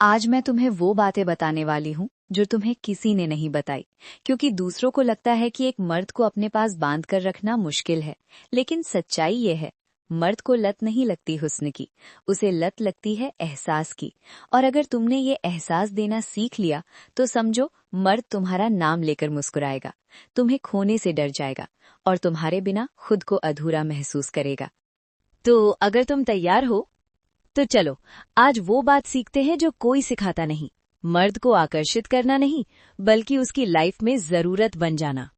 आज मैं तुम्हें वो बातें बताने वाली हूँ जो तुम्हें किसी ने नहीं बताई, क्योंकि दूसरों को लगता है कि एक मर्द को अपने पास बांध कर रखना मुश्किल है। लेकिन सच्चाई ये है, मर्द को लत नहीं लगती हुस्न की, उसे लत लगती है एहसास की। और अगर तुमने ये एहसास देना सीख लिया तो समझो मर्द तुम्हारा नाम लेकर मुस्कुराएगा, तुम्हें खोने से डर जाएगा और तुम्हारे बिना खुद को अधूरा महसूस करेगा। तो अगर तुम तैयार हो तो चलो आज वो बात सीखते हैं जो कोई सिखाता नहीं। मर्द को आकर्षित करना नहीं, बल्कि उसकी लाइफ में जरूरत बन जाना।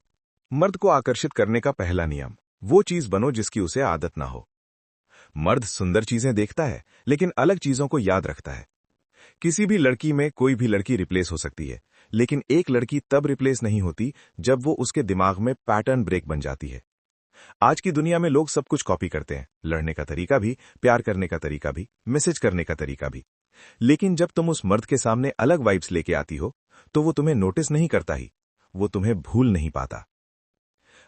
मर्द को आकर्षित करने का पहला नियम, वो चीज बनो जिसकी उसे आदत ना हो। मर्द सुंदर चीजें देखता है लेकिन अलग चीजों को याद रखता है। किसी भी लड़की में कोई भी लड़की रिप्लेस हो सकती है, लेकिन एक लड़की तब रिप्लेस नहीं होती जब वो उसके दिमाग में पैटर्न ब्रेक बन जाती है। आज की दुनिया में लोग सब कुछ कॉपी करते हैं, लड़ने का तरीका भी, प्यार करने का तरीका भी, मैसेज करने का तरीका भी। लेकिन जब तुम उस मर्द के सामने अलग वाइब्स लेके आती हो तो वो तुम्हें नोटिस नहीं करता ही, वो तुम्हें भूल नहीं पाता।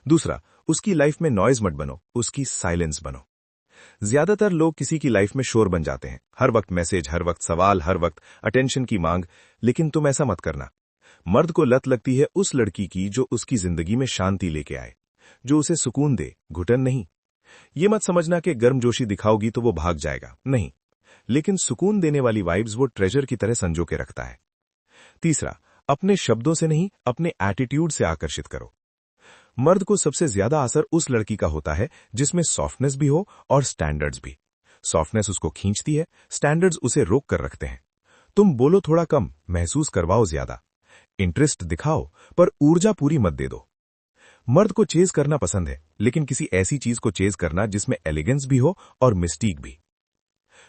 दूसरा, उसकी लाइफ में नॉइज मत बनो, उसकी साइलेंस बनो। ज्यादातर लोग किसी की लाइफ में शोर बन जाते हैं, हर वक्त मैसेज, हर वक्त सवाल, हर वक्त अटेंशन की मांग। लेकिन तुम ऐसा मत करना। मर्द को लत लगती है उस लड़की की जो उसकी जिंदगी में शांति लेके आए, जो उसे सुकून दे, घुटन नहीं। ये मत समझना कि गर्मजोशी दिखाओगी तो वो भाग जाएगा, नहीं। लेकिन सुकून देने वाली वाइब्स वो ट्रेजर की तरह संजो के रखता है। तीसरा, अपने शब्दों से नहीं, अपने एटीट्यूड से आकर्षित करो। मर्द को सबसे ज्यादा असर उस लड़की का होता है जिसमें सॉफ्टनेस भी हो और स्टैंडर्ड्स भी। सॉफ्टनेस उसको खींचती है, स्टैंडर्ड्स उसे रोक कर रखते हैं। तुम बोलो थोड़ा कम, महसूस करवाओ ज्यादा। इंटरेस्ट दिखाओ पर ऊर्जा पूरी मत दे दो। मर्द को चेज करना पसंद है, लेकिन किसी ऐसी चीज को चेज करना जिसमें एलिगेंस भी हो और मिस्टीक भी।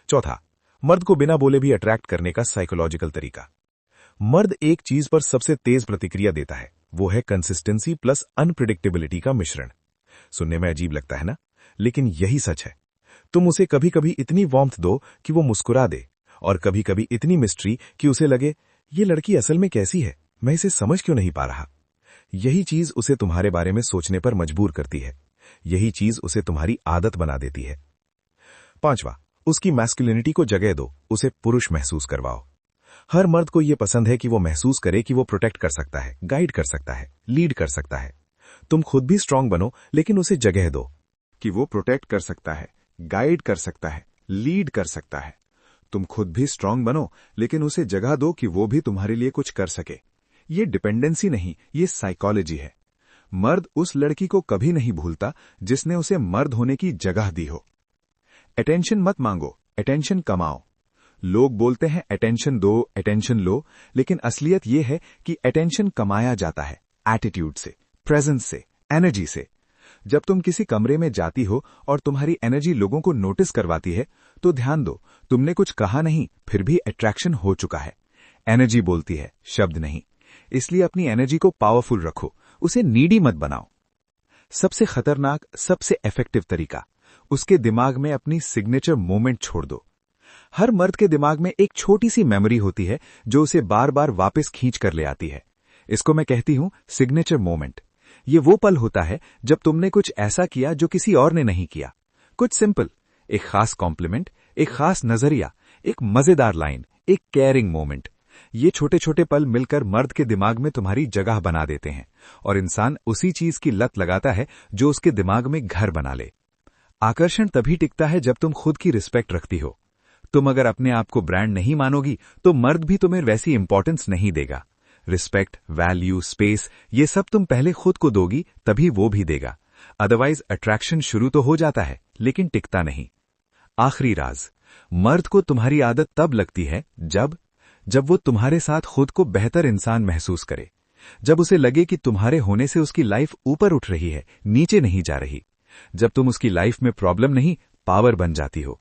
चौथा, मर्द को बिना बोले भी अट्रैक्ट करने का साइकोलॉजिकल तरीका। मर्द एक चीज पर सबसे तेज प्रतिक्रिया देता है, वो है कंसिस्टेंसी प्लस अनप्रिडिक्टेबिलिटी का मिश्रण। सुनने में अजीब लगता है ना, लेकिन यही सच है। तुम उसे कभी कभी इतनी वार्मथ दो कि वो मुस्कुरा दे, और कभी कभी इतनी मिस्ट्री कि उसे लगे ये लड़की असल में कैसी है, मैं इसे समझ क्यों नहीं पा रहा। यही चीज उसे तुम्हारे बारे में सोचने पर मजबूर करती है, यही चीज उसे तुम्हारी आदत बना देती है। पांचवा, उसकी मैस्कुलिनिटी को जगह दो, उसे पुरुष महसूस करवाओ। हर मर्द को यह पसंद है कि वो महसूस करे कि वो प्रोटेक्ट कर सकता है, गाइड कर सकता है, लीड कर सकता है। तुम खुद भी स्ट्रांग बनो, लेकिन उसे जगह दो कि वो प्रोटेक्ट कर सकता है, गाइड कर सकता है, लीड कर सकता है। तुम खुद भी स्ट्रांग बनो, लेकिन उसे जगह दो कि वो भी तुम्हारे लिए कुछ कर सके। ये डिपेंडेंसी नहीं, ये साइकोलॉजी है। मर्द उस लड़की को कभी नहीं भूलता जिसने उसे मर्द होने की जगह दी हो। अटेंशन मत मांगो, अटेंशन कमाओ। लोग बोलते हैं अटेंशन दो, अटेंशन लो, लेकिन असलियत यह है कि अटेंशन कमाया जाता है एटीट्यूड से, प्रेजेंस से, एनर्जी से। जब तुम किसी कमरे में जाती हो और तुम्हारी एनर्जी लोगों को नोटिस करवाती है, तो ध्यान दो, तुमने कुछ कहा नहीं, फिर भी अट्रैक्शन हो चुका है। एनर्जी बोलती है, शब्द नहीं। इसलिए अपनी एनर्जी को पावरफुल रखो, उसे नीडी मत बनाओ। सबसे खतरनाक, सबसे इफेक्टिव तरीका, उसके दिमाग में अपनी सिग्नेचर मोमेंट छोड़ दो। हर मर्द के दिमाग में एक छोटी सी मेमोरी होती है जो उसे बार बार वापस खींच कर ले आती है। इसको मैं कहती हूं सिग्नेचर मोमेंट। ये वो पल होता है जब तुमने कुछ ऐसा किया जो किसी और ने नहीं किया। कुछ सिंपल, एक खास कॉम्प्लीमेंट, एक खास नजरिया, एक मजेदार लाइन, एक केयरिंग मोमेंट। ये छोटे छोटे पल मिलकर मर्द के दिमाग में तुम्हारी जगह बना देते हैं, और इंसान उसी चीज की लत लगाता है जो उसके दिमाग में घर बना ले। आकर्षण तभी टिकता है जब तुम खुद की रिस्पेक्ट रखती हो। तुम अगर अपने आप को ब्रांड नहीं मानोगी तो मर्द भी तुम्हें वैसी इंपॉर्टेंस नहीं देगा। रिस्पेक्ट, वैल्यू, स्पेस, ये सब तुम पहले खुद को दोगी, तभी वो भी देगा। अदरवाइज अट्रैक्शन शुरू तो हो जाता है लेकिन टिकता नहीं। आखिरी राज, मर्द को तुम्हारी आदत तब लगती है जब वो तुम्हारे साथ खुद को बेहतर इंसान महसूस करे, जब उसे लगे कि तुम्हारे होने से उसकी लाइफ ऊपर उठ रही है, नीचे नहीं जा रही। जब तुम उसकी लाइफ में प्रॉब्लम नहीं, पावर बन जाती हो।